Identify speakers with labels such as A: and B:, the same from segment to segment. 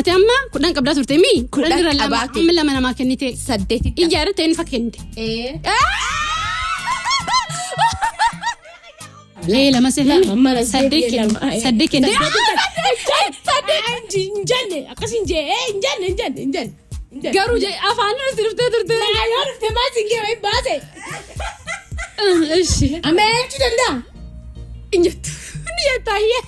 A: أتأمّا كلن قبضة ترتمي كلن غير لما عمل لما أنا ما كنتي
B: سديتي
A: إيجارة تاني فكنت ليه لما سهل صدق إنت
B: إنجلني أقسم جي إنجل
A: قارو جاي أفعنا نصرف تدرت
B: ما عرفت ما تنجي باسي
A: إيش
B: أما أنت تلا
A: إنجت نية تاهية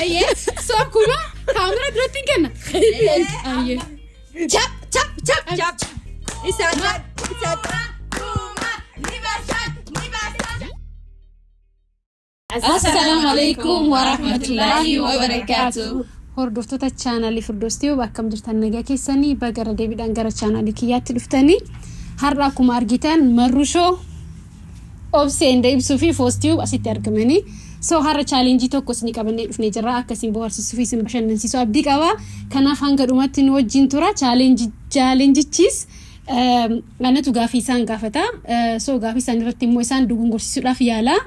A: أيه سوق كوما كاميرا درتين كنا أيه
B: شاب إسات
A: السلام عليكم ورحمة الله وبركاته. هردفتو تشانالي فردوستيو باكم جرتان نجا كيساني باقر ديبيدان غارة شانالي كيات لفتاني هراكم أرجيتان مروشو أوبسين ديب سوفي فوستيو أسيت أرجمني سو هرا challenge تو كوسني كابني فني جرا أكسين بوهر سوفي سنبشن نسي سو أبدي كوا كنا فانغ روماتين وجين تورا challenge تشيس أنا توقافي سان قافتا سو قافي سان رتي موسان دوغون غرسي لا فيالا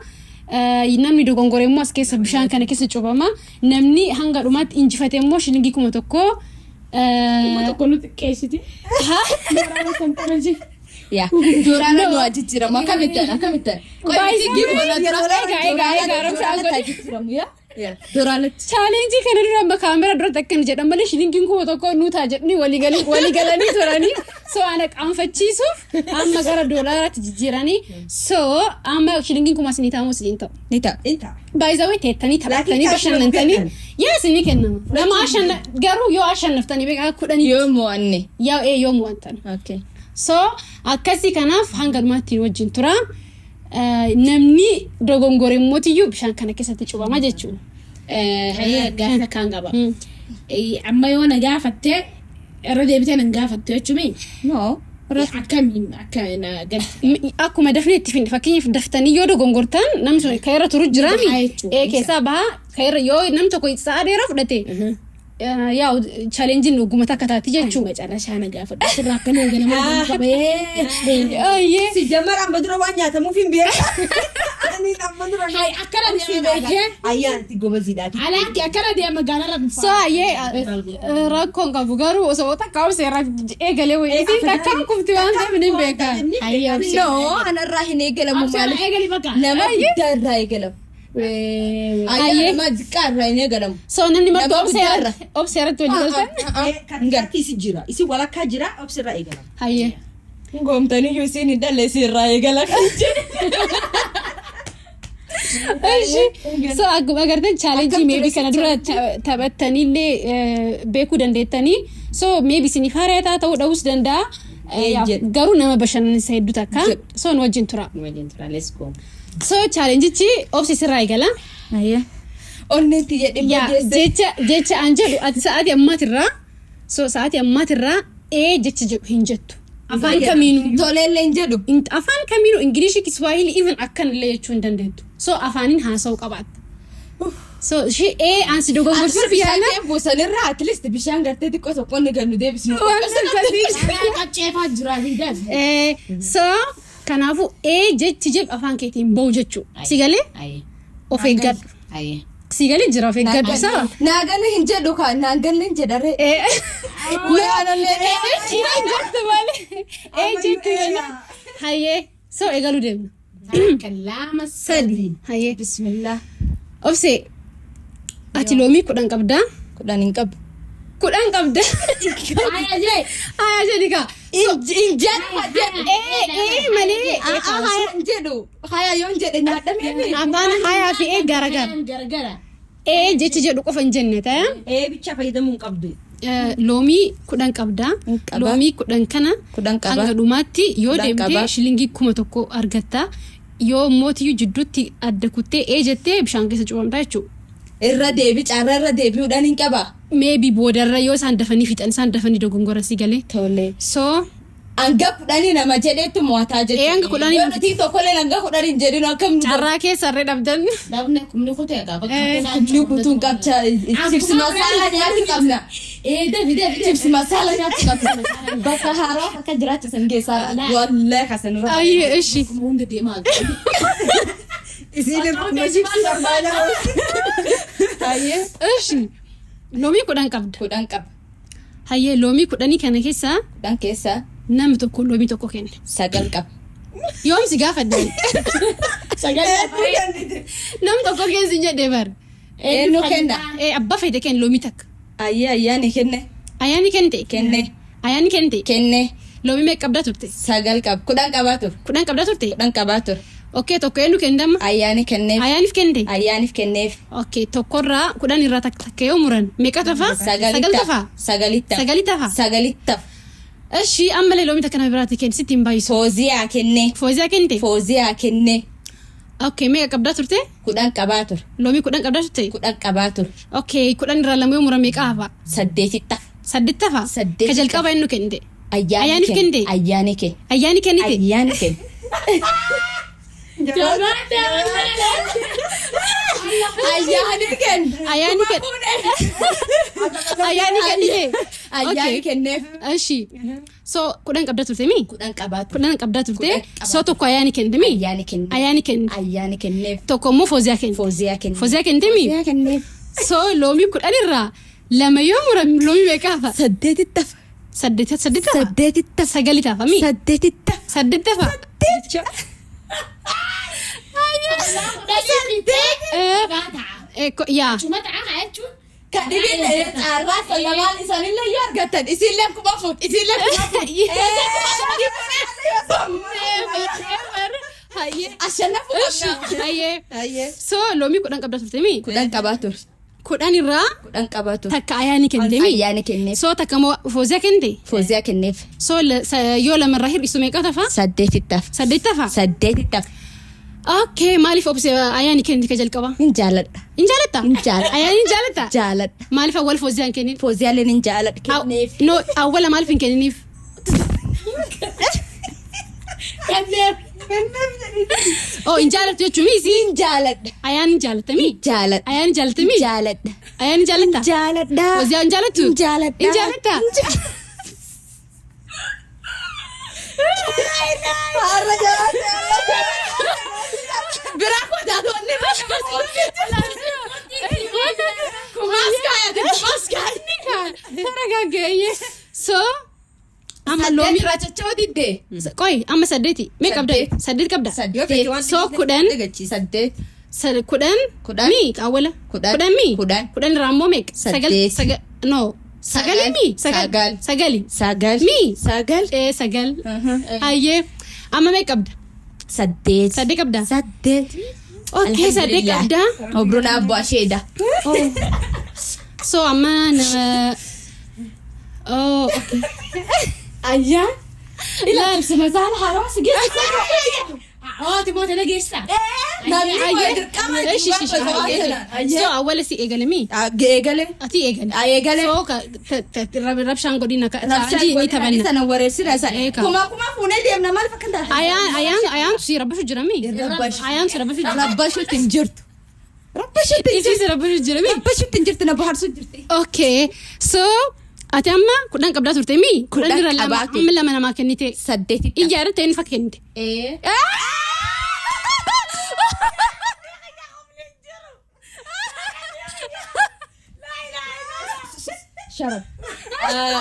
A: namni dogongore mo as keessa bishaan kana keessa cubama namni hanga dhumaatti injifatee mo shilingi kuma tokko nuti qeessiti
B: Dorana kontameji ya Dorana no ajitira makamita
A: baay'ee ega
B: Dorana
A: challenge kana dura amma kaamera dura takkan jedhan malee shilingi kuma tokko nuta jedhni wali galanii turani so ana qaanfachiisuuf amma gara doolaaraatti jijjiirani so amma shilingi kuma sinita mo sinita
B: nita
A: by the way teettanii taphatanii bashannantanii yes ni kennamu lama ashan garu yo ashannaftanii beeka kudhani
B: yoo mo'anne
A: yoo mo'antan
B: okay
A: so akkasi kanaaf hanga dhumaatti wajjin tura namni dogongore mootiyyuu bishaan kana keessatti cubama jechuudha
B: hayya gaafa kan qaba amma yoo na gaafatte irra deebitee nan gaafatte jechuun no akkana
A: akkuma dafnee itti finne fakkeenyaaf daftanii yoo dogongortan namni sun kan irra turu jiraani keessaa baha kan irra yoo namni tokko sa'a dheeraa fudhate ያው ቻሌንጅን ነው ጉመታ ከታቲ ጀቹ
B: መጨረሻ ነጋፈ ተራከነ ገለማ ባበ
A: አይ
B: ሲጀመር አንበድሮ ዋኛ ተሙፊን ቢያ አኒ አንበድሮ ሃይ አከራ ዲያመ አያንቲ ጎበዚዳቲ አላንቲ አከራ ዲያመ ጋራራ
A: ሶ አይ ራኮን ጋቡጋሩ ወሰውታ ካው ሰራ ኤገለ ወይ እዚ ተካም ኩፍቲ ዋን ምንም በቃ
B: አይ ኖ አነራሂኔ ገለሙ ማለት ለማ ይደራ ይገለም
A: አየ
B: ማዝቃራ ይኔ ገለም
A: so namni marto observa tu digalta
B: ngarti si jira isi walaka jira observa igala
A: haye
B: ngomtani yusini dalle sirra igala
A: ايشي so agartan challenge maybe kana dura tabatani le beku dandetani so maybe sini fareta taw dawus danda garu nama bashanan sayyidu takka so wajin tura
B: let's go
A: so challenge chi obsi sirra igala
B: aye onneti yedde
A: jecha anjelu ati saati ammatirra so saati ammatirra jecha hinjettu afan kaminu
B: tolelle injedu
A: afan kaminu english kiswahili even akkan leechu ndandetu so afanin hasaw qabat so she ansi dogo gorfur fiyala
B: bosanirra at least bishan garte dikko tokkon ganu debisnu qachefa jira hidan
A: so kanafu jechi jeb afan keetiin bow jechu sigale of eggad sigale jira of eggad sa
B: naagana hinjedu ka naagana hinjedare
A: naanale hinjettu male jechi haye so egalu dem
B: kalama sadi
A: haye
B: bismillah
A: ofse ati lomi kudan qabda
B: kudan inqab
A: kudan qabda ayaje dika
B: injad
A: male
B: injedu haya yon jede nyadame
A: aban haya fi garagara jechi jedu qofan jannata
B: bicha faydamun qabdu
A: lomi kudan qabda lomi kudan kana hanga dumatti yo demte shilingi kuma tokko argatta yo motiyu jiddutti adda kutte jette bishaan keessa cubamta jechu
B: irra deebi carra irra deebi udan inqaba
A: maybe bodarra yo san dafani fixan san dafani dogongora sigale
B: tole
A: so
B: anga kudani nama jedhetu moata jedhe
A: anga kudani
B: yoti tokkole anga kudani jedhinu akkam
A: carra keessa sarre dabdan
B: dabne kumni kute qaba kumni kutun qabcha chips masala nyaati qabna devi chips masala nyaati qabna baka haro akka jiraata sangeessa wallahi hasan ra
A: ay eshi
B: munde dema isine kuma chips masala Aye.
A: Ishi. Loomii kudhan qabda.
B: Kudhan qaba.
A: Hayyee loomii kudhanii kana keessa
B: Kudhan keessa
A: namni tokko loomii tokko kenna.
B: 9 qaba.
A: Yoomsi gaafadde.
B: Sagal.
A: Namni tokko keessa hin jedhee bar.
B: Eenyu kenna?
A: Abbaa fayyada kenna loomii takka.
B: Ayye ayyaani kenne.
A: Ayyaani kente.
B: Kenne.
A: Ayyaani kente.
B: Kenne.
A: Loomii meeqa qabdaa turte?
B: 9 qaba. Kudhan qabaa tur.
A: Kudhan qabdaa turte?
B: Kudhan qabaa tur.
A: Okay, tokko eenyu kendama?
B: Ayyaani kenneef.
A: Ayyaaniif kente?
B: Ayyaaniif kenneef.
A: Okay, tokkorraa kudhan irraa takka yoo muran meeqa tafa? Sagal tafa.
B: Sagalitta. Sagalitta.
A: Eshi ammalee loomii takka nama biraatti kenni sitti hin baay'isu.
B: Fooziyaa kenne.
A: Fooziyaa kente?
B: Fooziyaa kenne.
A: Okay, meeqa qabdaa turte?
B: Kudhan qabaa tur.
A: Loomii kudhan qabdaa turte?
B: Kudhan qabaa tur.
A: Okay, kudhan irraa lama yoo muran meeqa hafa?
B: 8 tafa.
A: 8 tafa? Ka jalqaba eenyu kente? Ayyaaniif kente?
B: Ayyaani kenne.
A: Ayyaani kennite?
B: Ayyaani kenne. Ayyaani kenne.
A: Ayyaani kenne. Ayyaani kennite?
B: Ayyaani kenneef.
A: Eshi. So kudhan qabdaa turte mi?
B: Kudhan qabaa tur.
A: Kudhan qabdaa turte?
B: Kudhan qabaa
A: So tokko ayyaani kennite mi?
B: Ayyaani kenne.
A: Ayyaani kennite.
B: Ayyaani kenneef.
A: Tokko immoo fooziyaa kennite.
B: Fooziyaa kenne.
A: Fooziyaa kennite mi?
B: Fooziyaa kenneef.
A: So loomii kudhan irraa lama yoo muran loomii meeqa hafa?
B: 8 tafa.
A: 8 tafa?
B: 8 tafa.
A: Sagali tafa mi?
B: 8 tafa.
A: 8 tafa? Yaa.
B: Kadhibin carraa sallamaan isaanillee yoo argatan isinlee kuma fuut isinlee kuma fuut. Ashanafu qabna.
A: Hayyee. So loomii kudhan qabdaa turte mi?
B: Kudhan qabaa tur.
A: Kudhan irraa
B: Kudhan qabaa tur.
A: takka ayyaani kennite mi?
B: Ayyaani kenneef.
A: So takka immoo fooziyaa kennite?
B: Fooziyaa kenneef.
A: So yoo lamarraa hir'isu meeqa tafa?
B: 8 tafa.
A: 8 tafa?
B: 8 tafa.
A: Okay, maaliif obse ayyaani kennite ka jalqaba?
B: Hin jaaladha.
A: Hin jaalatta?
B: Hin jaaladha.
A: Ayyaani hin jaalatta?
B: Jaaladha.
A: Maaliif awwal fooziyaan kennin?
B: Fooziyaaleen hin jaaladha. Kenneef.
A: No, awwala maaliif hin kenniniif?
B: Kenneef.
A: Oh, hin jaalattu jechuun isi?
B: Hin jaaladha.
A: Ayyaani hin jaalatta mi?
B: Jaaladha.
A: Ayyaani jaalatta mi?
B: Jaaladha.
A: Ayyaani jaalatta?
B: Jaaladha.
A: Fooziyaan hin jaalattu?
B: Hin jaaladha.
A: Hin jaalatta?
B: Har'a jaaladha. Biraa kootaa toonni
A: So, amma loomii
B: raachachoo diddee.
A: qoy amma 8 mee qabda? 8 qabda? So kudhan
B: Kudhan.
A: mi awwala?
B: Kudhan.
A: Kudhan mi?
B: Kudhan.
A: Kudhan irraa immoo meeqa?
B: Saddeet.
A: No. Sagali mi?
B: Sagal.
A: Sagali.
B: Sagal.
A: Mi?
B: Sagal.
A: Sagal. Hayyee. Amma mee qabda?
B: 8.
A: 8 qabda?
B: 8.
A: Okay, 8 qabda.
B: Obroon Abbo Asheeda.
A: So amma nama okay.
B: Ayyaan.
A: Ilaal.
B: Masaala hawaasa geessa.
A: Timoota dhageessa.
B: Namni
A: So awwala si eegalemi?
B: eegale.
A: Ati eegale?
B: Eegale.
A: So rabshaan godina ta'anii ni taphanna.
B: Sana wareessina isa.
A: Eeka.
B: Kuma fuunee deemna maal fakkaata?
A: Ayaan si rabbashu jirami? Ayaan si rabbashu jirami?
B: Rabbashuutti hin jirtu. Rabbashuutti hin
A: Isi si rabbashu jirami?
B: Rabbashuutti hin jirtu na bohaarsu jirti.
A: Okay. So ati amma kudhan qabdaa turte mi? Kudhan irra lama
B: qabaate.
A: amma lama namaa kennite.
B: 8.
A: Ijaarratte inni fakka kennite.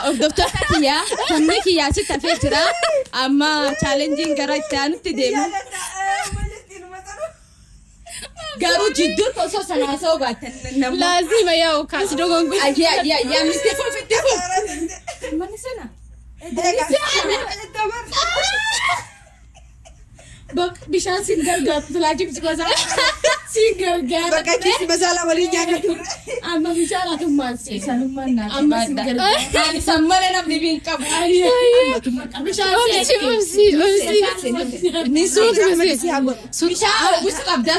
B: Hordoftoota kiyyaa sabni kiyyaa sitti hafee jira. Amma chaalenjiin gara itti aanutti deemu. Garuu jidduu osoo sanaa soo baatan namni.
A: Laazima yaa kaasi dogongo.
B: Ayyaa misti fuufitti fuuf. Manni sana. Bakka bishaan siin gargaaru talaajibsi gosa. Siin gargaaru.
C: Bakka chiisi masala waliin nyaatu.
B: Amma bishaan atummaan siin. Sanummaan naaf. Amma siin gargaaru. Ani sammana namni biin qabu. Bishaan
C: Ni suutu si hago.
B: bishaan buusu qabda.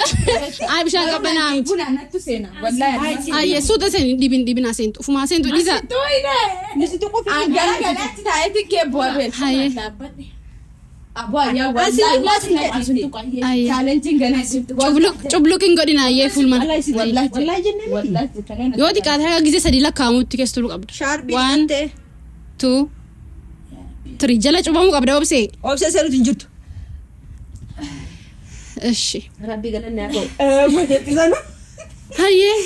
A: Ay bishaan qabbanaa.
B: Buna nattu seena. Wallahi.
A: Ay suuta sen dhibina seentu. Ufuma seentu dhiisa.
C: Ni situ kofi.
B: Gara garaatti taa'eetti kee bu'aa
A: Haye.
B: Abbo ayyaa wallahi.
A: Ay.
B: Chaalenjiin ganaa sirtu.
A: Cubluqin godhina ayyee fulman.
B: Wallahi.
A: Yoo xiqqaate haga gisee 3 lakkaa'amutti keessu qabdu.
C: Sharbi
A: 1 2 3 jala cubamuu qabda obsee.
C: Obse seerutu hin jirtu.
A: Eshi.
B: Rabbi galanne haa ta'u.
C: Wajeetti sana.
A: Hayyee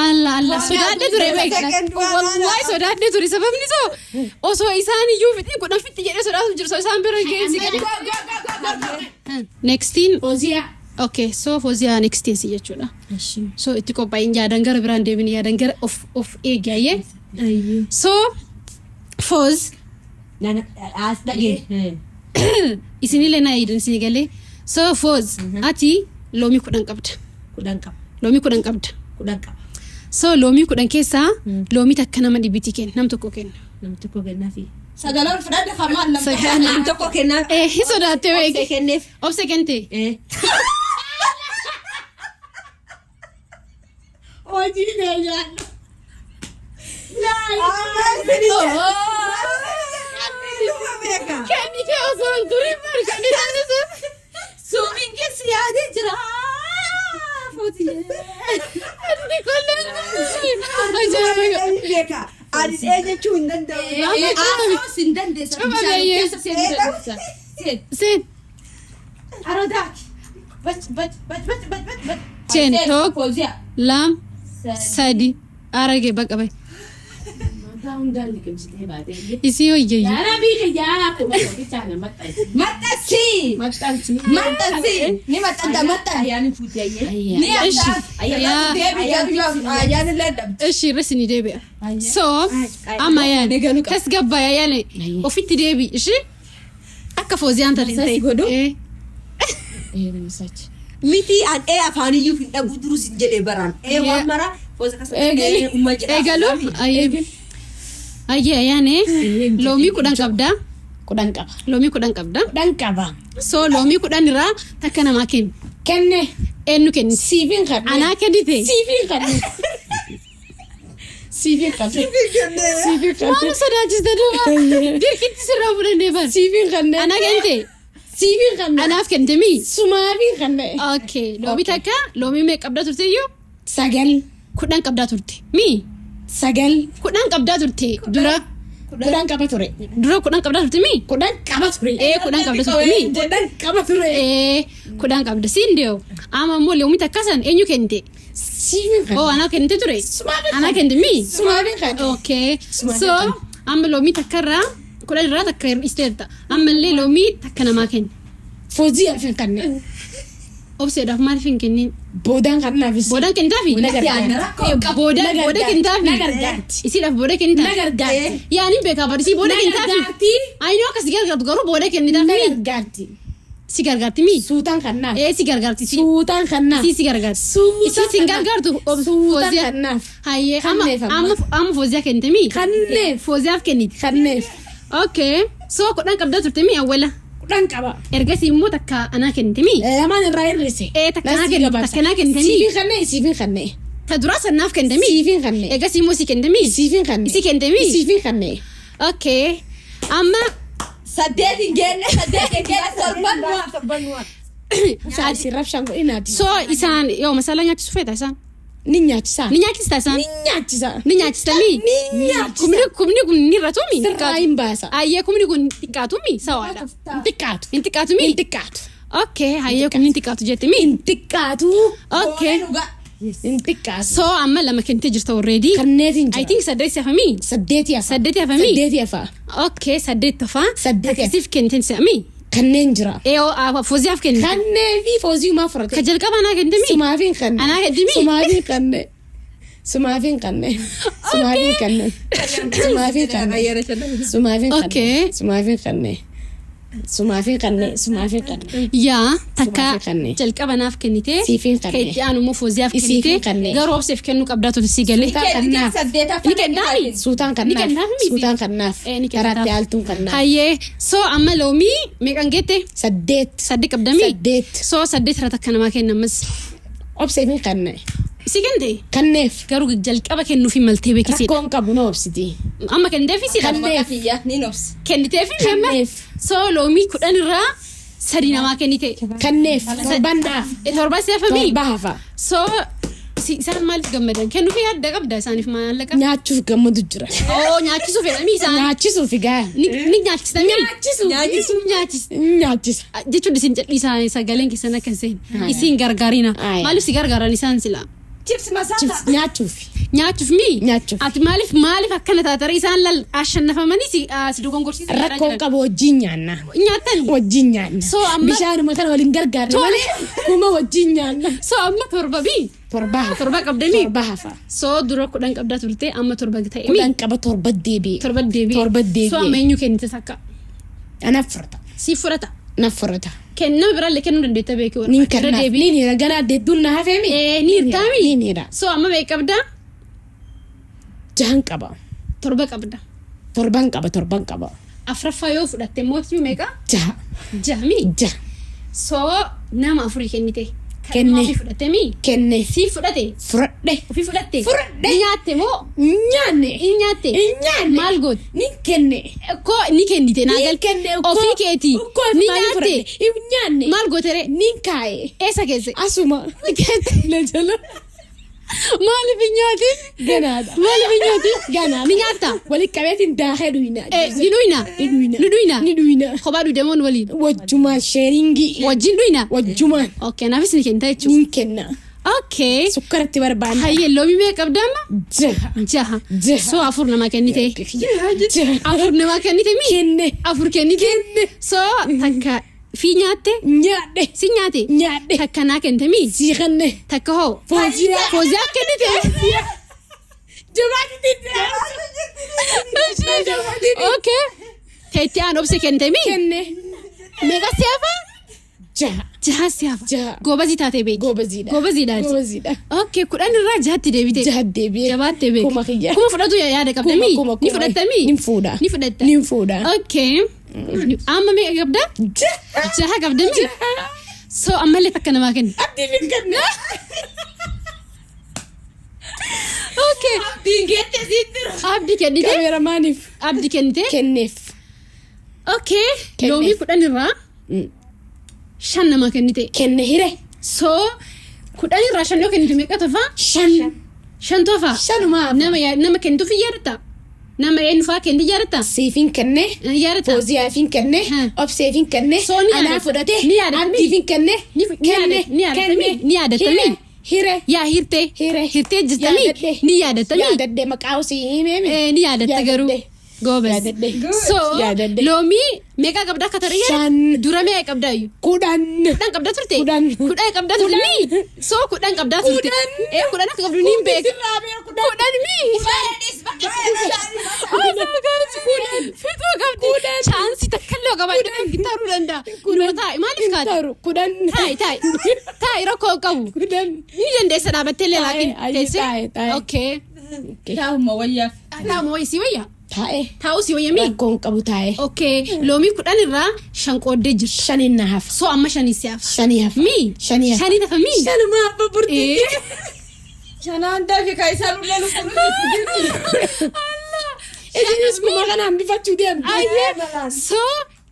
A: alla Allah sodaadde ture beek. Wallahi sodaadde ture sababni soo osoo isaan iyyuu fixii kudhan fitti jedhee sodaatu jiru soo isaan bira geensi gadi. Nextiin
B: Fozia.
A: okay so Fozia nextiin si jechuudha. So itti qophaa'in yaadan gara biraan deebin yaadan gara of eegayee. So Foz
C: Nana as dage.
A: isinillee na yaadan isin galee. So Foz ati loomii kudhan qabda.
C: Kudhan qaba.
A: Loomii kudhan qabda.
C: Kudhan qaba.
A: So loomii kudhan keessaa loomii takka nama dhibbitii kenna nam tokko kenna.
C: Namni tokko kennaafi.
B: Sagalaan fudhadha hamaan namni.
C: Namni tokko kennaaf.
A: Hin sodaatte
C: Obse
A: beek.
C: kenneef.
A: Obse kente.
B: Hojii deebi'an.
A: Kenni kee osoo hin turin barkanii taasisu.
B: Suumiin keessi yaadee jira. Fozia.
A: Ati kolleen ajaa'iba.
C: Beeka. Ani jechuun hin danda'u.
B: Asoos hin dandeessa.
A: Cuma
B: Bishaan
A: baay'ee.
B: keessa seenuu dandeessa.
A: Seen.
B: Arodaaki. Bach.
A: Chen tok.
B: Fozia.
A: Lam. Sadi. Arage baqa bay.
B: Mataa hundaan liqimsitee baatee.
A: Isi hoyyayyu.
B: Yaara biika yaa kuma bichaana maxxansi. Maxxansi. Ni maxxanta maxxan. Ayyaani fuutiyayye. Ni
A: Eshi.
C: Ayyaana ladda.
A: Eshi resini deebi'a. So amma yaane kas gabbaya yaane ofitti deebi ishi akka Fooziyaan taate
C: Sas godhu?
B: Misachi.
C: Miti an afaaniyyuu hin dhabu durus hin jedhee baraan. Waan mara Fooza kasa
A: eegalu ayyee yaane loomii kudhan qabda.
B: Kudhan qaba.
A: Loomii kudhan qabda.
B: Kudhan qaba.
A: So loomii kudhan irraa takka namaa kennu.
B: Kenne.
A: Eenyu kenni?
B: Siifin kanne.
A: Anaa kennite.
B: Siifin kanne. Siifin kanne.
A: Waan sodaachiste duuba. Dirqitti sirraa fudhannee bar.
B: Siifin kanne.
A: Anaa kennite.
B: Siifin kanne.
A: Anaaf kennite mii?
B: Sumaafin kanne.
A: Okay. Loomii takka loomii mee qabdaa turte iyyuu?
B: Sagal.
A: Kudhan qabdaa turte. Mii?
B: Sagal.
A: Kudhan qabdaa turte. Dura
B: Kudhan qaba ture.
A: kudhan qabdaa turte mii?
B: Kudhan qaba ture.
A: Kudhan qabda turte mii?
B: Kudhan qaba ture.
A: Kudhan qabda siin dee'u. Amma immoo loomii takka san eenyu kennite?
B: Siifin kanne.
A: Oh anaa kennite ture.
B: Sumaafin
A: Anaa kennite mii?
B: Sumaafin kanne.
A: Okay.
B: Sumaafin
A: So
B: kanne.
A: amma loomii takka irraa kudhan irraa takka isteerta. Amma illee loomii takka namaa kenna.
B: Fozia fin kanne.
A: Obseedhaaf maaliif hin kennin?
B: Boodaan kannaafis.
A: Boodaan kennitaafi? Booda kennitaafi?
B: Nagargaarti.
A: Isiidhaaf booda kennitaafi?
B: Nagargaarti.
A: Yaani beekaa barisii booda kennitaafi?
B: Nagargaarti.
A: Ayinoo akka si gargaartu garuu booda kennitaafi?
B: Nagargaarti.
A: Si gargaarti mii?
B: Suutaan kannaaf.
A: Si gargaarti si.
B: Suutaan kannaaf.
A: Si gargaarti.
B: Suutaan
A: Isi si gargaartu
B: Suutaan
A: Fooziyaa.
B: kannaaf.
A: Hayyee
B: Kanneef amma.
A: amma Fooziyaa kennite mii?
B: Kanneef.
A: Fooziyaaf kennite.
B: Kanneef.
A: Okay. So kudhan qabdaa turte mii awwala?
B: Kudhan qaba.
A: Ergasii immoo takka anaa kennite mii?
B: Lamaan irraa hir'ise.
A: Takka anaa kennite mii?
B: Siifin kanne. Siifin kanne.
A: Ta duraa sannaaf kennite mii?
B: Siifin kanne.
A: Ergasii immoo si kennite mii?
B: Siifin kanne.
A: Isi kennite mii?
B: Siifin kanne.
A: Okay. Amma
C: Saddeet hin geenne torban waan.
B: Saasi rabshaan godhinaati.
A: so isaan yoo masala nyaachisu feeta isaan?
B: Ni nyaachisa.
A: Ni nyaachista isaan?
B: Ni nyaachisa.
A: Ni nyaachista mii?
B: Ni nyaachisa.
A: Kumni kun ni irratu mii?
B: Sirraa hin baasa.
A: Ayyee kumni kun xiqqaatu mii? Sawaadha.
B: Hin xiqqaatu.
A: Hin xiqqaatu mii?
B: Hin xiqqaatu.
A: Okay. Hayyee kun hin xiqqaatu jette mii?
B: Hin xiqqaatu.
A: Okay.
B: Hin xiqqaatu.
A: So amma lama kennite jirta already.
B: Kanneetiin
A: I
B: jira.
A: think saddeet hafa mii?
B: Saddeeti hafa.
A: Saddeeti hafa mii?
B: Saddeeti hafa.
A: Okay. Saddeet hafa.
B: Saddeeti hafa.
A: Akkasiif kennite si'a mii?
B: Kanneen jira.
A: Fooziyaaf kennite.
B: Kannee fi Fooziumaa fudhate.
A: Ka jalqaba anaa kennite mii?
B: Sumaafin kanne.
A: Anaa kennite mii?
B: Sumaafin kanne. Sumaafin kanne. Sumaafin kanne. Sumaafin kanne. Sumaafin kanne.
A: Okay.
B: Sumaafin kanne. Sumaafin kanne. Sumaafin kanne.
A: Yaa takka
B: Sumaafin kanne.
A: jalqaba naaf kennite.
B: Siifin kanne.
A: Ka itti aanu immoo Fooziyaaf
B: Isiifin
A: kennite.
B: kanne.
A: Garuu obseef kennuu qabdaa turte si galee. Ni kennaafi?
B: Suutaan
A: Ni
B: kannaaf.
A: kennaaf miti?
B: Suutaan kannaaf.
A: Ni kennaaf.
B: Karaatti haaltuun kannaaf.
A: Hayyee. So amma loomii meeqan geette?
B: Saddeet.
A: Saddeet qabdamii?
B: Saddeet.
A: So saddeet irraa takka namaa kennamas.
B: Obseefin kanne.
A: Si kennite?
B: Kanneef.
A: Garuu jalqaba kennuufi maltee beekisiidha.
B: Rakkoon qabu na obsiti.
A: Amma kenniteefi si
B: Kanneef.
A: kenniteefi amma
B: Kanneef.
A: so loomii kudhan irraa sadi namaa kennite.
B: Kanneef. Torban haaf.
A: Torba si hafamii?
B: Torba hafa.
A: So isaan maaliif gammadan? Kennuufi yaadda qabda isaaniif maallaqa?
B: Nyaachuuf gammadu jira.
A: Nyaachisuu fedhamii isaan?
B: Nyaachisuuf gaa.
A: Ni nyaachistamii?
B: Nyaachisu. Nyaachisa.
A: Jechuun isin callisaa sagaleen keessan akka hin seenne. Isin gargaarina.
B: Aye.
A: Maaliif si gargaaran isaan sila?
C: Chips masala.
B: Nyaachuuf.
A: nyaachuuf mi
B: Nyaachuuf.
A: ati maaliif akkana taatara isaan lal ashannafamanii si dogongorsiisaa
B: Rakkoo qabu wajjin nyaanna.
A: nyaatan
B: Wajjin nyaanna.
A: So amma
B: Bishaanuma kana waliin gargaarra malee kuma wajjin nyaanna.
A: so amma torba
B: Torba
A: qabdanii
B: torba hafa.
A: so dura 10 qabdaa turte amma torba ta'e mi
B: Kudhan qaba torba deebi'e.
A: torba deebi'e
B: Torba deebi'e.
A: so amma eenyu kennite takka
B: Anaaf furata.
A: si furata
B: Naaf furata.
A: kennama biraallee kennuu dandeetta beekuu
B: Nin kennaaf. Ni nira ganaa deedduun na hafeemi.
A: ni hirtaami
B: Ni nira.
A: so amma beek qabdaa
B: 6 qaba.
A: torba qabda
B: 7 qaba.
A: afraffaa yoo fudhatte mootii meeqa
B: 6.
A: jahmi
B: 6.
A: so nama afurii kennite
B: Kenne.
A: ofii fudhatte mi
B: Kenne.
A: si fudhate
B: Fudhadhe.
A: ofii fudhatte
B: Fudhadhe.
A: ni nyaatte moo
B: Nyaanne.
A: ni nyaatte
B: Nyaanne.
A: maal goote
B: Ni kenne.
A: ko ni kennite naa
B: Ni
A: gal
B: kenne.
A: ofii keeti ni nyaatte
B: Nyaanne.
A: maal goote re
B: Ni kaaye.
A: eessa keesse
B: Asuma. Na jala.
A: maaliif hin nyaatin
B: Ganaadha.
A: maaliif hin nyaatin
B: Ganaadha.
A: ni nyaatta
B: Wali qabeetiin daakee dhuyina.
A: ni dhuyna
B: Ni dhuyina.
A: ni dhuyna
B: Ni dhuyina.
A: kophaa dhudemoon waliin
B: Wajjumaan sheeringii.
A: wajjin dhuyna
B: Wajjumaan.
A: okay naafis ni kennita jechuudha
B: Ni kenna.
A: okay
B: Sukkaratti barbaanna.
A: hayyee loomii mee qabdaama
B: Jaha.
A: jaha
B: Jaha.
A: so afur namaa kennite
B: Jaha.
A: afur namaa kennite mi
B: Kenne.
A: afur kennite so takka fi nyaatte
B: Nyaadhe.
A: si nyaate
B: Nyaadhe.
A: takka naa kennite mi
B: Sii kenne.
A: takka hoo
B: Fooziyaa
A: kennite
B: Jabaatti
A: okay teetti aan obse kennite mi
B: Kenne.
A: meeqa siyaafa
B: Jaha.
A: jaha siyaafa
B: Jaha.
A: goobazii taate beeki
B: Goobaziidha.
A: goobaziidhaati
B: Goobaziidha.
A: okay 10 irraa jahatti deebite
B: Jaha deebi'ee.
A: jabaatte beeki
B: Kuma kiyya.
A: kuma fudhatu yaada qabdami
B: Kuma.
A: ni fudhattami
B: Ni fuudha.
A: ni fudhatta
B: Ni fuudha.
A: okay amma meeqa qabda
B: Jaha.
A: jaha qabdami so ammallee takka namaa kenna
B: Abdii fi kenne.
A: okay abdi kennite
B: Kameeramaaniif
A: abdi kennite
B: kenneef.
A: okay
B: Kenne.
A: loomii 10 irraa 5 namaa kennite
B: Kenne hire.
A: so 10 irraa 5 yoo kennite meeqa tofa
B: Shan.
A: 5 tofa
B: Shanumaa.
A: nama kennituuf yaadatta nama eenyufaa kenni yaadatta
B: Siifin kenne.
A: yaadatta
B: Fooziyaafin kenne.
A: Hmm.
B: Obseefin kenne.
A: So ni
B: Anaa
A: yaadatta.
B: fudhate.
A: Ni yaadatta.
B: Abdiifin kenne.
A: ni yaadattami
B: Hire.
A: yaa hirtee
B: Hire.
A: hirtee jirtami
B: Yaadadhe.
A: ni yaadattami
B: Yaadadde maqaa usii himeemi.
A: ni yaadatta garuu goobas
B: Yaadadde.
A: so
B: Yaadadde.
A: loomii meeqa qabda akka taree
B: Shan.
A: dura meeqa qabda iyyuu
B: 10.
A: 10 qabda turte
B: 10.
A: 10 qabda turte mi so 10 qabda turte 10 akka qabdu niin beek 10 mi fituu qabdi chaansii takkallee qabaadhe gitaaruu danda'a kunoo taa'i maaliif kaate
B: Taru 10.
A: taa'i rakkoo qabu
B: 10.
A: ni dandeessa dhaabattee illee laakiin
B: Taa'e,
A: teessee
B: taa'e.
A: okay
C: Taa'uma wayyaaf.
A: taa'uma wayii si wayya
B: Taa'e.
A: taa'u si wayya mi
B: Rakkoon qabu taa'e.
A: okay loomii 10 irraa 5 qooddee jirti
B: Shanin na hafa.
A: so amma 5 si hafa
B: Shanii hafa.
A: mi
B: Shanii hafa.
A: 5 tafa mi
B: Shanuma hafa burti.
C: Shanaan daafi kaa isaan ulalu.
B: Isinis kuma kanaan bifachuu deemti.
A: so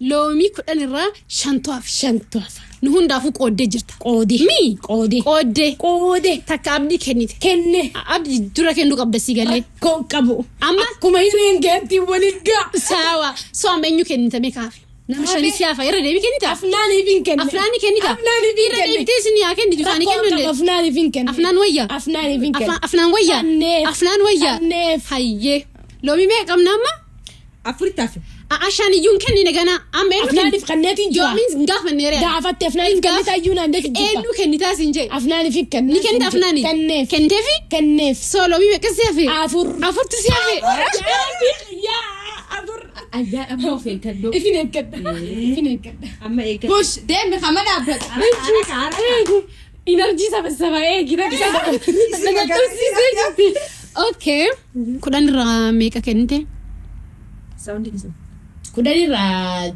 A: loomii 10 irraa 5 hafa
B: Shantu hafa.
A: nu hundaafuu qooddee jirta
B: Qoode.
A: mi
B: Qoode.
A: qooddee
B: Qoode.
A: takka abdii kennite
B: Kenne.
A: abdii dura kennuu qabda si galee
B: Koon qabu.
A: amma
B: Akkuma hireen geetti waliin gaa.
A: sawa so amma eenyu kennite meeqaafi nama 5 si hafa irra deebii kennita
B: Afnaaniif hin kenne.
A: afnaani kennita
B: Afnaaniif hin
A: irra
B: kenne.
A: deebitee isin yaa kennitu isaanii
B: Rakkoon qabu
A: kennullee
B: afnaaniif hin kenne.
A: afnaan wayya
B: Afnaaniif hin kenne.
A: afnaan wayya
B: Anneef.
A: afnaan wayya
B: Anneef.
A: hayyee loomii meeqa qabna amma
C: Afurittaaf.
A: ashaan iyyuu hin kennine gana amma eenyu
B: Afnaaniif kanneetiin jira.
A: yoomiin gaafanneere
B: Gaafatte afnaaniif kennita iyyuu naan deetti jirta.
A: eenyu kennitaa sin jee
B: Afnaaniif hin kenne.
A: ni kennita afnaani
B: Kenneef.
A: kenteefi
B: Kenneef.
A: so loomii meeqa si hafe
B: Afur.
A: afurtu si hafe
C: Ayyaa amma of eeggadhu.
B: Ifin eeggadha. Ifin eeggadha.
C: Amma eeggadhu.
B: Bush deemi hamma dhaabbata.
A: Enerjii sabasaba gita nagarsiisee jirti okay 10 irraa meeqa kennite
C: Sounding sun.
B: 10 irraa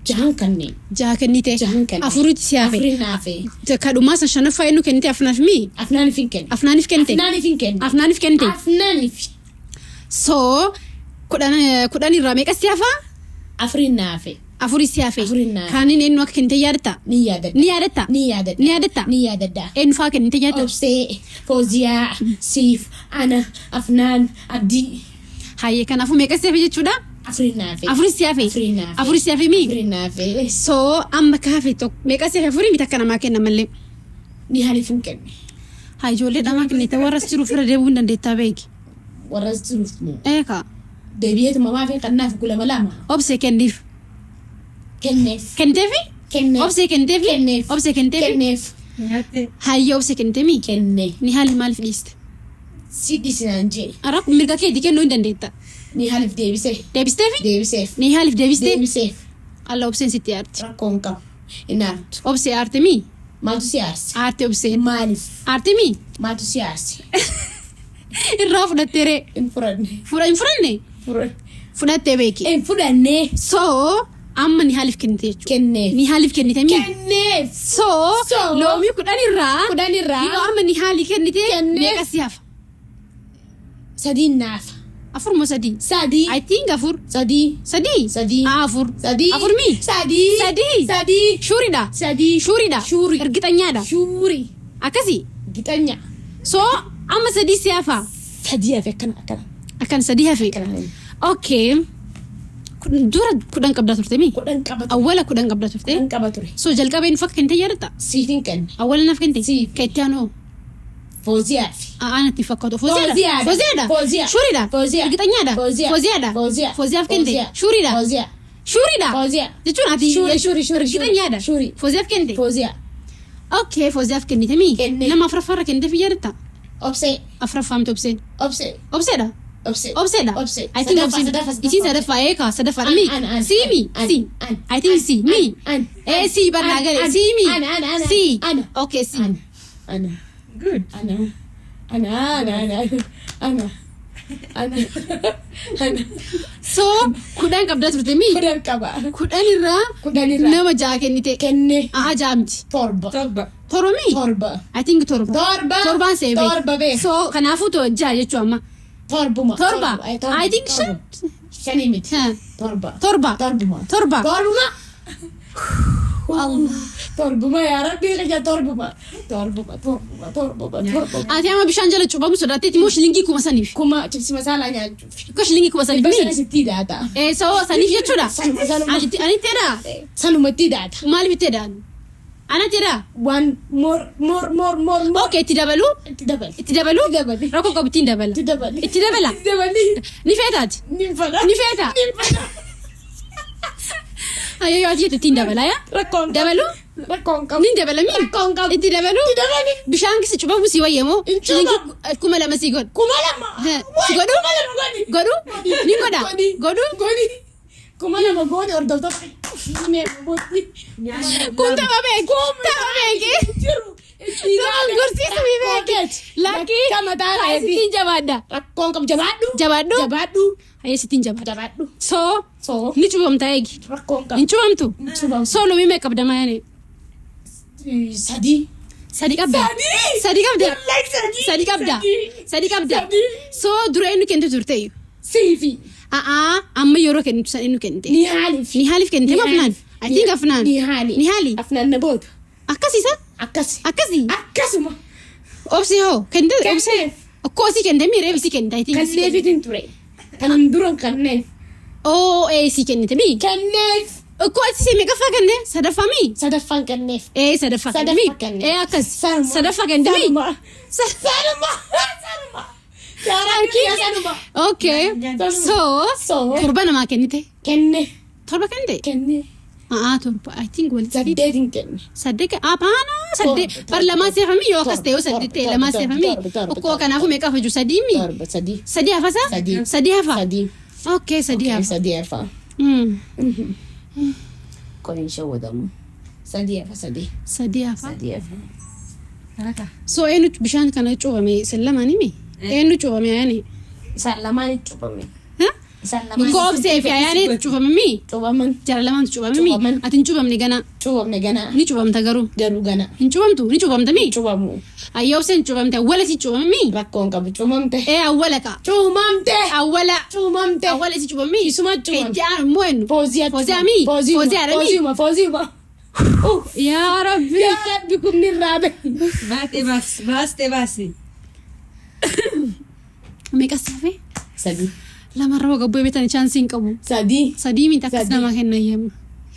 B: 6 kanneen.
A: 6 kennite
B: Jahan kenne.
A: afuritti si hafe
B: Afurin hafe.
A: kadhumaa san 5ffaa eenyu kennite afnaaf mi
B: Afnaaniif hin kenne.
A: afnaaniif kennite
B: Afnaaniif hin kenne.
A: afnaaniif kennite
B: Afnaaniif.
A: so 10 irraa meeqa si hafa
B: Afurin hafe.
A: afurii si hafe
B: Afurii naa.
A: kaaniin eenyu akka kennite yaadatta
B: Ni yaadadha.
A: ni yaadatta
B: Ni yaadadha.
A: ni yaadatta
B: Ni yaadadha.
A: eenyu faa kennite yaadatta
B: Obsee, Fooziyaa, Siif, Ana, Afnaan, Abdii.
A: hayyee kanaafuu meeqa si hafe jechuudha
B: Afurin hafe.
A: afurii si hafe
B: Afurii naa hafe.
A: afurii si hafe mi
B: Afurin hafe.
A: so amma ka hafe tokko meeqa si hafe afurii miti akka namaa kenna mallee
B: Ni haliif hin kenne.
A: Haa ijoollee dhamaa kennite warras jiru fira deebuu hin dandeettaa beeki.
B: Warras jiruuf moo.
A: Eeka.
B: Deebi'eetu mamaa fi qannaaf gulama lama.
A: Obsee kenniif.
B: Kenneef.
A: Kenteefi?
B: Kenneef.
A: Obsee kenteefi?
B: Kenneef.
A: Obsee kenteefi?
B: Kenneef.
A: Hayya obsee kenteemi?
B: Kenne.
A: Ni haali maaliif dhiiste?
B: Si dhiisinaan jee.
A: Araab mirga keetii kennuu hin dandeetta.
B: Ni haaliif deebisee.
A: Deebisteefi?
B: Deebiseef.
A: Ni haaliif deebistee?
B: Deebiseef.
A: Alla obseen sitti aarti.
B: Rakkoon qabu. Inni aartu.
A: Obsee aartemii?
B: Maaltu si aarsi?
A: Aarte obseen.
B: Maaliif?
A: Aartemii?
B: Maaltu si aarsi?
A: Irraa fudhatteeree.
B: Hin fudhanne.
A: Hin fudhanne? Fudhattee beeki.
B: Hin fudhanne.
A: So amma ni haaliif kennite jechuudha.
B: Kenneef.
A: Ni haaliif kennite mii?
B: Kenneef.
A: So loomii 10 irraa.
B: 10 irraa.
A: Yoo amma ni haalii kennite
B: Kenneef.
A: meeqa si hafa?
B: Sadiin naafa.
A: Afur moo sadii?
B: Sadii.
A: I think afur.
B: Sadii.
A: Sadii?
B: Sadii.
A: Afur.
B: Sadii.
A: Afur mii?
B: Sadii.
A: Sadii.
B: Sadii.
A: Shuuridha.
B: Sadii.
A: Shuuridha.
B: Shuuri.
A: Ergixanyaadha.
B: Shuuri.
A: Akkasii?
B: Gixanya.
A: So amma sadii si hafa?
B: Sadii hafe akkana.
A: Akkan sadii hafe? Okay. Dura 10 qabdaa turte mii?
B: 10 qaba.
A: Awwala 10 qabdaa turte?
B: 10 qaba ture.
A: So jalqaba inni fakka kennite yaadatta?
B: Siitiin kenne.
A: Awwala naaf kennite?
B: Si.
A: Keettiyaanoo?
B: Fooziyaa fi.
A: Aanatti fakkaatu.
B: Fooziyaadha.
A: Fooziyaadha.
B: Fooziyaa.
A: Shuuridha.
B: Fooziyaa.
A: Ergixanyaadha.
B: Fooziyaa.
A: Fooziyaadha.
B: Fooziyaa.
A: Fooziyaaf kennite?
B: Fooziyaa.
A: Shuuridha.
B: Fooziyaa.
A: Shuuridha.
B: Fooziyaa.
A: Jechuun ati
B: Shuuri.
A: ergixanyaadha.
B: Shuuri.
A: Fooziyaaf kennite?
B: Fooziyaa.
A: Okay, fooziyaaf kennite mii?
B: Kenne.
A: Nama afuraffaarra kennite fi yaadatta?
B: Obsee.
A: Afuraffaamte obseen.
B: Obsee.
A: Obseedha?
B: Obsee.
A: Obseedha?
B: Obsee.
A: I think
B: Sadaffaa,
A: obseen.
B: sadaffaa,
A: Isii
B: sadaffaa.
A: sadaffaa eekaa sadaffaadha mii?
B: An.
A: Sii mii?
B: An.
A: Sii.
B: An.
A: I think sii mii?
B: An.
A: Sii barnaa gale.
B: An.
A: Sii mii?
B: An.
A: Sii.
B: An.
A: Okay, sii.
B: Ana.
C: Good.
B: Ana.
A: So 10 qabdaa turte mii?
B: 10 qaba.
A: 10 irraa
B: 10 irraa.
A: nama 6 kennite.
B: Kenne.
A: Ja'a miti.
B: Torba.
A: Torba mii?
B: Torba.
A: I think torba. Torbaan see beek.
B: Torba beek.
A: So kanaafuu 6 jechuu amma.
B: Torbuma.
A: Torba.
B: Ay, torba.
A: I think shan.
B: Shanii miti.
A: Ha.
B: Torba.
A: Torba.
B: Torbuma.
A: Torba.
B: Torbuma.
A: Allah.
B: Torbuma yaa rabbi qija torbuma. Torbuma.
A: Ati amma bishaan jala cuubamu sodaatteeti moo shilingii kuma saniif?
B: Kuma chipsi masala nyaachuuf.
A: Ko shilingii kuma saniif
B: Basana
A: mii?
B: sitti daata.
A: So saniif jechuudha?
B: Sanuma.
A: Ani teedha?
B: Sanumatti daata.
A: Maaliif itti dhaan? Ana teedha?
B: One more.
A: Okay, itti dabalu?
B: Itti dabali.
A: Itti dabalu?
B: Itti dabali.
A: Rakkoo qabu ittiin dabala.
B: Itti dabali.
A: Itti dabala?
B: Itti dabali.
A: Ni feetaati?
B: Ni fada.
A: Ni feeta? Ayyoo ati jettu ittiin dabala yaa?
B: Rakkoon qabu.
A: Dabalu?
B: Rakkoon qabu.
A: Ni dabala mii?
B: Rakkoon qabu.
A: Itti dabalu?
B: Itti dabali.
A: Bishaan kisi cubamu si wayyamoo?
B: Hin cuba.
A: Kuma lama si godhu.
B: Kuma lama.
A: Si godhu?
B: Kuma lama godi.
A: Godhu? Ni godha? Godhu?
B: Godi. Kuma lama godi hordoftoota. Ne booti.
A: Kun tapha beeku. Tapha beekee.
B: Jiru.
A: Gorsiisa mi beeke? Lakkii.
B: Kamataa laayeti.
A: Sittiin jabaadha.
B: Rakkoon qabu jabaadhu.
A: Jabaadhu?
B: Jabaadhu.
A: Hayyee sittiin jabaadha.
B: Jabaadhu.
A: So ni cubamta eegi.
B: Rakkoon qabu.
A: Hin cubamtu?
B: Cubamu.
A: So loomii meeqa qabda maayane?
B: Sadii.
A: Sadi qabda? Sadi qabda?
B: Like sadii.
A: Sadi qabda? Sadi qabda?
B: Sadii.
A: So dura inni kennite turteeyyu?
B: Siifi.
A: Amma yeroo kennitu san inni kennite.
B: Ni haaliif.
A: Ni haaliif kennite moo afnaan? I think afnaan.
B: Ni haali.
A: Ni haali?
B: Afnaan na booda.
A: Akkasiisa?
B: Akkasi.
A: Akkasii?
B: Akkasuma.
A: Obsi hoo? Kennite? Obsi?
B: Kenneef.
A: Koosii kennite mii reefi si kennite? I think si kennite.
B: Kanneefitin ture. Kanan dura kanneef.
A: Si kennite mii?
B: Kanneef.
A: Koosii si meeqaffaa kenne? Sadaffaa mii?
B: Sadaffaan kanneef.
A: Sadaffaa kenne
B: Sadaffaa
A: mii?
B: kenne.
A: Akkas.
B: Sanuma.
A: Sadaffaa kenne mii?
B: Sanuma. Sanuma.
A: Okay. So torba namaa kennite?
B: Kenne.
A: Torba kennite?
B: Kenne.
A: Torba. I think walitti.
B: Saddeetin kenne.
A: Saddeet saddeet bar lamaa seefamii yoo akkas ta'e yoo saddeet ta'e lamaa seefamii okkoo kanaafuu meeqa hafa jiru sadii mii?
B: Torba sadii.
A: Sadii hafa isaa? Sadii hafa?
B: Sadii.
A: Okay, sadii hafa.
B: Sadii hafa. Kun hin shawwadamu. Sadii hafa sadii.
A: Sadii hafa.
B: Sadii hafa.
A: So eenyu bishaan kana cuubame isin lamaanii mi? Eenyu cuubame ayaani?
B: Isaan lamaan cuubame. Isaan lamaan.
A: Ko obsee fi ayaani cuubame mi?
B: Cuubaman.
A: Jara lamaantu cuubame mi?
B: Cuubaman.
A: Ati hin cuubamne gana?
B: Cuubamne gana.
A: Ni cuubamta garuu?
B: Garuu gana.
A: Hin cuubamtu? Ni cuubamta mi?
B: Cuubamu.
A: Ayyoo obseen cuubamte awwala si cuubame mi?
B: Rakkoon qabu cuumamte.
A: Awwala ka?
B: Cuumamte.
A: Awwala.
B: Cuumamte.
A: Awwala si cuubame mi?
B: Isuma cuumamte.
A: Kejjaan immoo eenyu?
B: Foozii
A: mi? Foozii ara mi?
B: Foozii.
A: Yaa Rabbi.
B: Yaa Rabbi kumni raabe.
C: Baaste.
A: Meeqa saafee?
B: Sadii.
A: Lamarra waa gabboo beektanii chaansii hin qabu. Sadii miti akkas namaa kenna eeyyamu.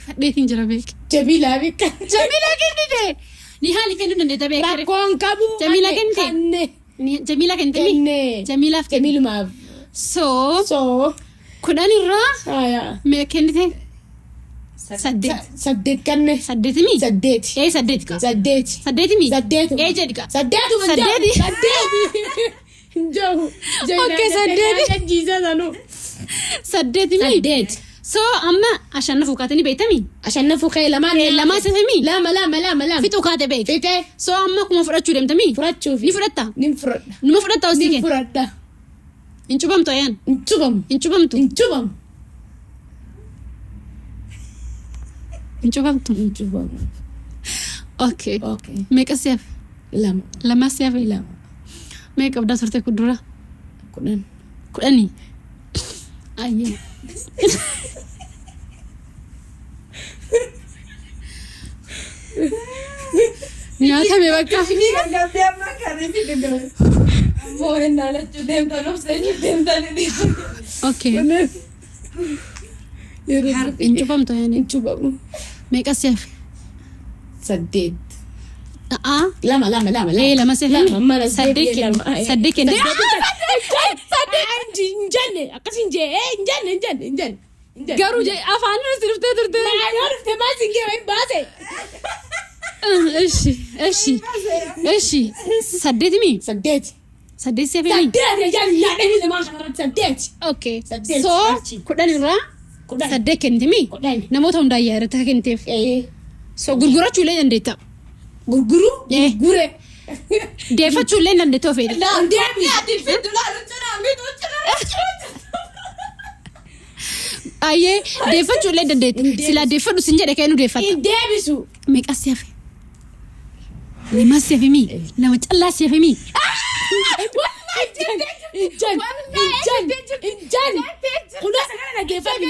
A: Fadheetiin jira beek.
B: Jabiilaa beeka.
A: Jamila kennite. نهالي كنو ندتا بيكري
B: rakkoon qabu
A: Jamila kente?
B: kanne
A: جميلة كنت مي
B: kenne
A: جميلة في
B: jamilumaaf
A: سو
B: so
A: كداني را
B: aya
A: ما كنت سدت
B: saddeet kanne
A: سدت مي
B: saddeet
A: ايه سدت كا
B: saddeet
A: سدت مي
B: saddeetuma
A: ايه جدك
B: saddeetuma
A: Saddeeti.
B: jahu
A: Okay, saddeeti.
B: jiisasanu
A: سدت مي
B: saddeet
A: سو اما عشان نفوقاتني بيتمي
B: عشان nafukee lamaan
A: لما سفمي
B: lama
A: في توقات بيت
B: fitee
A: سو اما كما فراتشو دمتمي
B: furachuufi
A: ni fudhatta
B: nin fudhadha
A: numa fudhatta
B: nin
A: hosii
B: fudhadha
A: hin cubamtu ayaan
B: hin cubamu
A: hin cubamtu
B: hin cubamu
A: hin cubamtu
B: hin cubamu
A: okay
B: okay
A: meeqa siyaaf
B: lama
A: lama siyaaf
B: lama
A: meeqa qabdaa turte kudura
B: 10
A: kudhanii ayyee nyaatame bakka okay hin cubamtu ayaan
B: hin cubamu
A: meeqa siyaaf
B: saddeet
A: aa
B: lama
A: eh lama siyaaf
B: lama mana
A: saddeet kende saddeet kende
B: injanne akkas injanne
A: garuu afaan irratti dhuftee turte
B: rufte maasinge wayin baase
A: እሺ saddeet mi
B: saddeet
A: saddeet siyaaf mi
B: saddeet ejaan nyaadhanii lamaa kanarratti saddeet
A: okay
B: Saddeet.
A: so kudhan irraa
B: kudhan
A: saddeet kennite mi
B: kudhan
A: namoota hundaa yaadata kenteef so gurgurachuu illee dandeetta
B: gurguru
A: Eh.
B: gure
A: deeffachuu illee dandeetta of eedha ayyee deeffachuu illee dandeetta silaa deeffadhu sin jedhe kennu deeffatta
B: deebisu
A: meeqa siyafe lama siyafe mi lama callaa siyafe mi
B: injan kuna sagana dhageeffadhu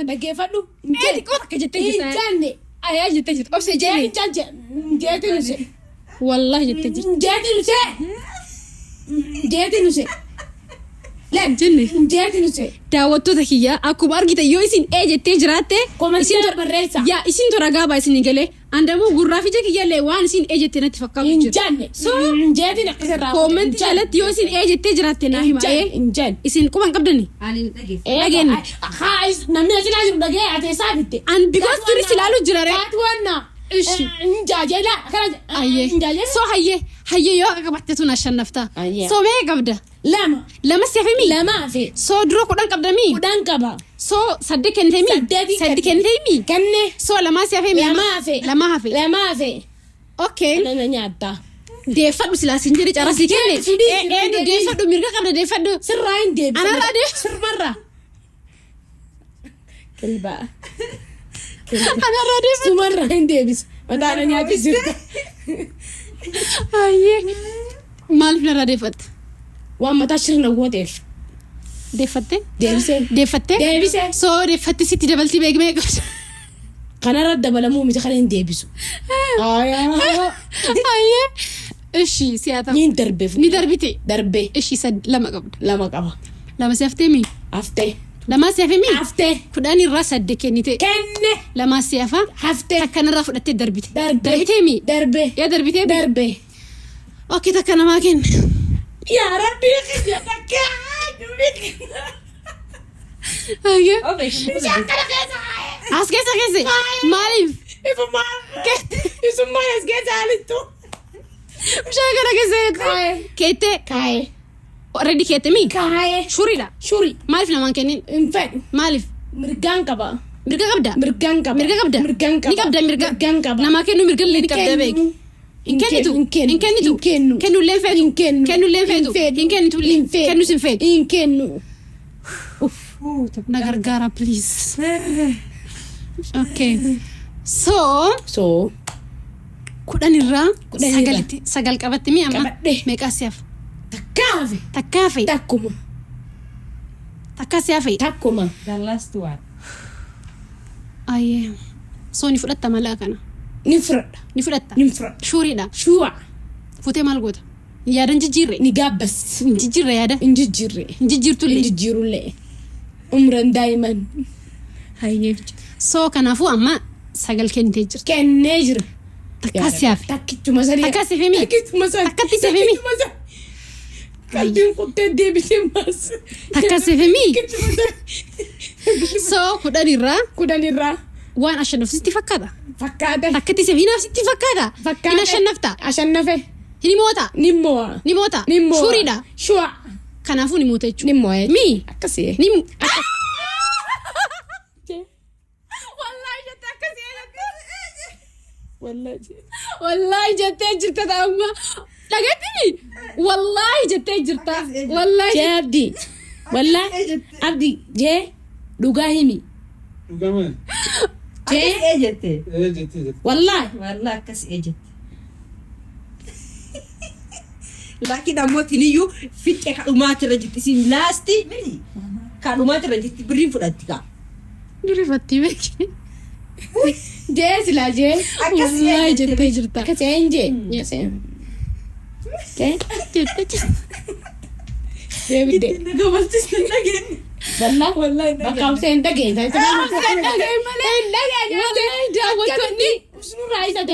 B: dhageeffadhu
A: akka jettee jirta
B: injanne
A: ayaa jettee jirta obsee jee
B: jeeti nuse
A: wallahi jettee jirta
B: jeeti nuse
A: jenne
B: jeeti nuse
A: daawwattoota kiyya akkuma argitan yoo isin jettee jiraatte
B: komantiira barreessa
A: yaa isin tora gaabaa isin galee andamuu gurraa fi jekkiyallee waan isin jettee natti fakkaatu jira
B: injanne jeetiin akkasirraa
A: koomenti jalatti yoo isin jettee jiraatte naa hima
B: injan
A: isin quban qabdani
C: Ani dhagee.
A: Dhageenye.
B: namni asinaa jiru dhagee ate isaa fitte
A: an because turis ilaaluu jira re
B: taatu wanna
A: Ishi.
B: injaajela akkana
A: ayyee
B: injaajela
A: so hayyee yoo akka qabatte tun ashannafta
B: Ayyee.
A: so mee qabda
B: lama
A: lama siyaafimi
B: lamaa fi
A: so dura kudhan qabdami
B: kudhan qaba
A: so sadde kennitemi
B: Saddeeti
A: sadde
B: kenne.
A: kennitemi
B: kanne
A: so lamaa siyaafimi
B: lamaa fi
A: lamaa hafe
B: lamaa fi
A: okay
B: nana nyaata
A: deeffadhu silaa sin jedhe carasii kenne
B: Fidii,
A: eenyu
B: fidii.
A: deeffadhu mirga qabda deeffadhu
B: sirraa hin deebisu
A: Anarraa deebisu.
B: sirmarraa kilbaa
A: anarraa deeffadhu
B: sumarraa hin deebisu mataana nyaati jirta
A: hayyee maaliif narraa deeffatte
B: waan mataa shirna gooteef
A: deeffatte
B: deebisee
A: deeffatte
B: deebisee
A: so deeffatte sitti dabaltii beekmee qabda
B: kanarra dabalamuu miti kana hin deebisu
A: hayyee እሺ ሲያታ
B: niin darbeef
A: ni darbite
B: darbee
A: እሺ lama qabda
B: lama qaba
A: lama siyaftemi
B: haftee
A: lama siyafemi
B: haftee
A: kudhan irraa sadde kennite
B: kenne
A: lama siyafa
B: haftee
A: takkanirraa fudhattee darbite
B: darbee
A: darbiteemi
B: darbee
A: yaa darbitee
B: darbee
A: okay takka namaa kenna
B: yaa rabbii kiyya takkaa
A: hayyee
B: shakkara keessa
A: as keessa maaliif
B: isummaan as keessa halittu
A: shaakara keessa keette
B: kaayee
A: already keettemi
B: kaayee
A: shuriidha
B: shuri
A: maaliif namaan kennin
B: hin fedhu
A: maaliif
B: mirgaan qaba
A: mirga qabda
B: mirgaan qaba
A: mirga qabda
B: mirgaan qaba
A: ni qabda mirga
B: mirgaan qaba
A: namaa kennu mirga illee ni qabda beek hin kennitu hin kennitu kennullee feetu
B: hin kennu
A: kennullee feetu hin kennitu kennu sin feetu
B: hin kennu
A: na gargaara please okay so
B: so
A: kudhan irraa
B: Kudhan irraa.
A: sagal qabattimi amma
B: Qabadhe.
A: meeqaa siyaaf
B: takkaafe
A: takkaa fe'i
B: takkuma
A: takkaa siyaa fe'i
B: takkuma
C: The last one.
A: ayyee so ni fudhatta malaa kana
B: ni fudhadha
A: ni fudhatta
B: ni fudhadha
A: shuriidha
B: shuwa
A: futee maal goota yaadan jijjiirre
B: ni gaabbas
A: hin jijjiirre yaada
B: hin jijjiirre
A: hin jijjiirtullee
B: hin jijjiirullee umran daa'iman
A: hayyee so kanaafuu amma sagal kennitee jirti
B: kennee jira
A: تكاسياف
B: تكتو مسالي
A: تكاسي في مين
B: تكتو مسالي
A: تكتي في مين
B: قلبي قلت دي بتماس
A: تكاسي في مين سو
B: كودان الرا
A: وان عشان نفسي فكذا
B: فكاده
A: تكتي في نفسي فكذا
B: فكاده
A: عشان نفتا
B: عشان نفه
A: هني موتا
B: نمو
A: شوريدا
B: شو
A: كنافو نموت يجو
B: نمو
A: مي
B: أكسي
A: نمو
B: والله جت أكسي
A: والله جتي جرت أما لقيتني والله جتي جرت والله
B: جابدي والله عبدي جي دوغاهيمي
D: دوغامان
C: أكس إجتة
B: والله
C: أكس إجتة لكن أموت نيو في كلمات رجت اسم لاستي مني كلمات رجت برين فراتيكا
A: درفتي بك
B: جي سلا جي
A: والله جتي جرت
B: أكسي إنجي يسين جي بدي
C: قبل تستنى
B: والله بقاو سين دقين
A: والله دعوتني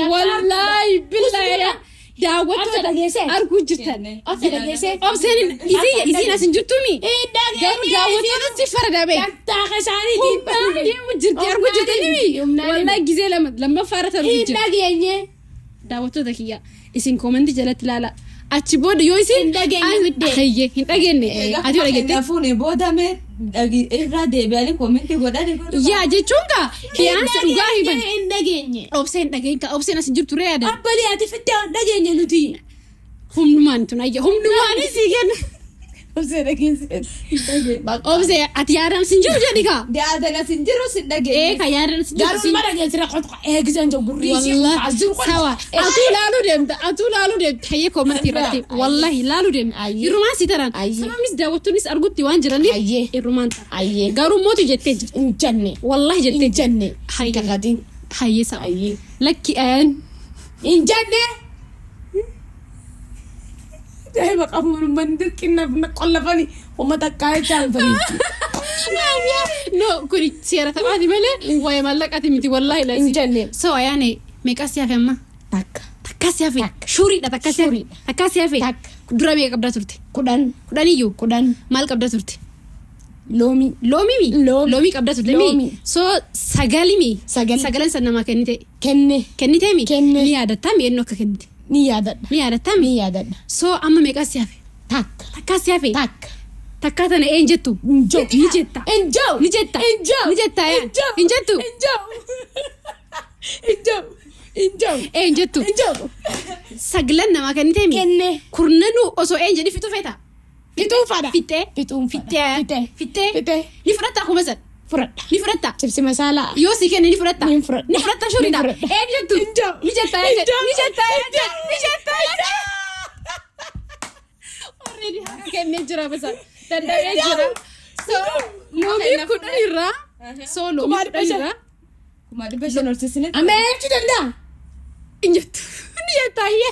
A: والله بالله دعوتني أرجو جدا أبصر إذا ناس جتومي دعوتني تفرد أبي أرجو جدا والله جزء لما فرت أرجو جدا دعوتو ذكية إسين كومنتي جلت لا أتشبود يوسين خيه هنتاجني أتيو لقيت
C: نافوني بودامه إرادة بالي كومنتي غداري
A: يا جتونكا كيان سرقاهي بن أوبسين دقيقة أوبسين أسجل تريادا
B: أبلي أتفتح دقين نتي
A: هم نمان تنايا هم نمان سيجن أوبسين أتيارم سنجو جديكا
C: دي أنا سنجرو سندقين
A: إيه كيارم سنجو
B: دارو مرة جالس رقعت إيه جو بريسي
A: والله سوا أتو لالو دم تحيي كومنتي رتي والله لالو دم يرومان سيتران سما مس دعوتونيس أرجوتي وانجراني يرومان قارو موتو جتج
B: جنة
A: والله جتج
B: جنة
A: حي
B: كغادين
A: حي سوا لكي أن
B: إن جنة جاي بقى من كنا بنقلبني وما تكاي تعرفني
A: نو كوري سيارة تبعتي ملء ويا ملك أتمتي والله لا
B: إن جنة
A: سو يعني ميكاسيا في أما تكاسيا في شوري لا تكاسيا في درا ميك قبضة ترتي
B: كودان
A: يو
B: كودان
A: مال قبضة ترتي
B: لومي
A: لومي قبضة ترتي لومي سو سجالي سنة ما كنتي مي نيادة تامي إنه كنتي نيادة تامي سو أما ميكاسيا في تكاسيا في تكاتنا إنجتو نجتا إنجتو سجلنا ما كنتي مي كرننو أسو إنجني في توفيتا فيتة نفرتا خو مثلا نفرتا
B: تبسي مسالة
A: يوسي كان نفرتا شو ريدا إنجتو نجتا already كان نجرا بس تدا نجرا لومي كنا نرا لومي كنا نرا
C: كما دي بس نرسسني
B: أما أنت تدا
A: إنجتو نجتا هي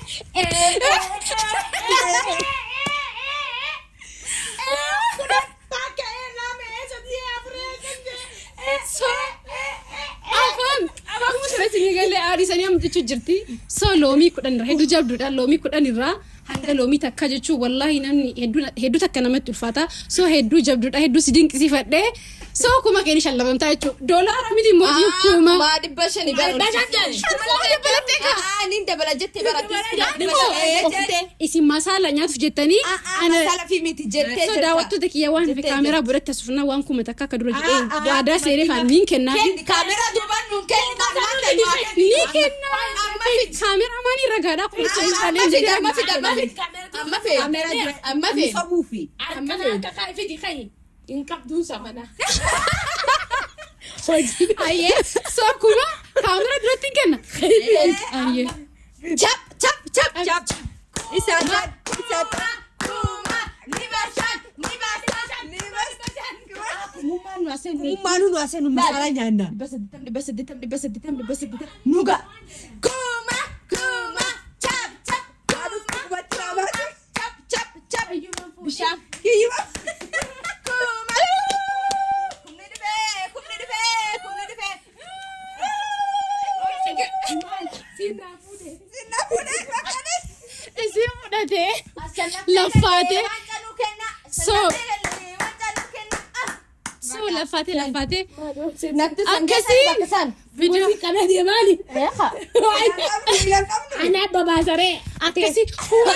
A: لومي كنا نرا هدو جاب دودا لومي كنا نرا hanga loomi takka jechu wallahi namni heddu takka namatti ulfata so heddu jabduudha heddu sidinqisifadhe so kuma keeni shallabamta jechu doolaara miti mootii kuma
C: ma dibba shani nin dabala jette baratti
A: isin masala nyaatu jettani
C: ana masala fi miti jette
A: so daawwattoota kiyya waan fi kaamera godhatte sufna waan kuma takka akka dura jedhee waadaa seeree faan niin kennaa
C: kaamera duuban nun kenna
A: nii kennaa kaamera maanii ragaadhaa kun
C: amma fi sabuufi
B: amma fi kai in kabdu samana
A: aye so kuma kaamera duratti kenna aye
C: chap isa Mumanu nuasen masala nyana. Basa ditam nuga. Kuma chap. Aduh buat apa? Chap. Bisa. Kiyo. Kuma. Kumne de be.
A: لفاتي سو لفاتي أكسي فيديو
B: كمان يا مالي
A: أنا بابا سري أكسي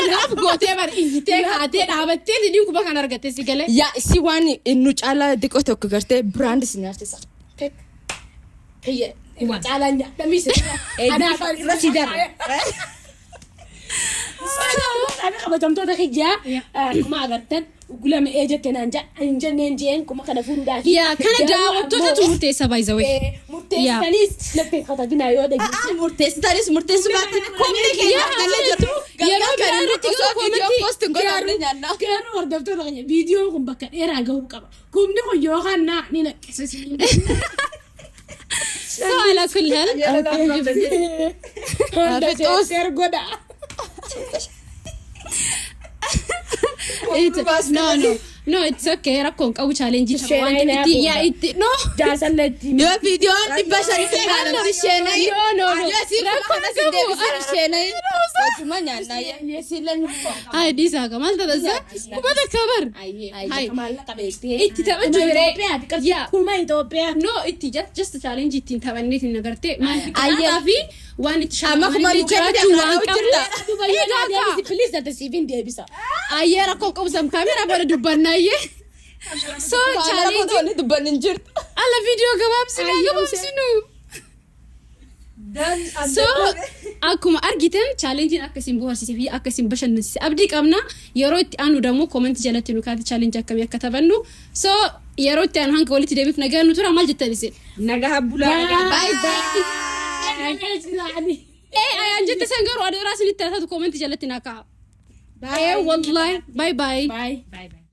A: أنا أفقوتي بر إنجتي هاتي عبتي لديكو بكان أرجعتي سجله
B: يا سيواني إنه على ديكوتو كغرتي براند سينارتي صح هي على تميس أنا رسيدر أنا خبطت تودا خجّا كم أقدر وقول ما إجا كنانجا إنجا نينجين كم كنا فودا
A: يا كان جاو تودا تمرتي سباي زوي
B: مرتس تانيس لفين خطا جنا يودا مرتس تانيس مرتس بات كم نيجي يا كان فيديو بوست نقول كان ورد تودا فيديو كم بكر إيرا جو كم نيجي يوهانا نينا كسسين
A: سو على كل هال no it's okay rakkoon qabu challenge wanti ya itti no
B: jaasalatti yo video di bashari kana sheenay
A: no
B: yasi rakkoon asinde sheenay wajumanya na yesilen
A: hay disa kamal tadazza kubada kabar
B: hay kamal qabete
A: itti tabaju
B: ya kuma Ethiopia
A: no itti just challenge itti tabannit nagarte mal fi waan itti
B: shamak mari
A: jiratu waan qabda
B: please that is even there bisa
A: ayera ko qabsam camera bara dubbannaye so challenge
B: dubban jirt
A: alla video gabaabsinu so akkuma argitan challenge akkasin boharsise fi akkasin bashannansiise abdii qabna yeroo itti aanu damo comment jalatti nu kaati challenge akkamii akka tabannu so yeroo itti aanu hanga walitti deebif nagaa nu tura maal jettanisin
C: nagaa bulaa
B: bye bye
A: ayaan jette sangaru adera sinitti taatu comment jalatti nakaa والله باي باي
B: باي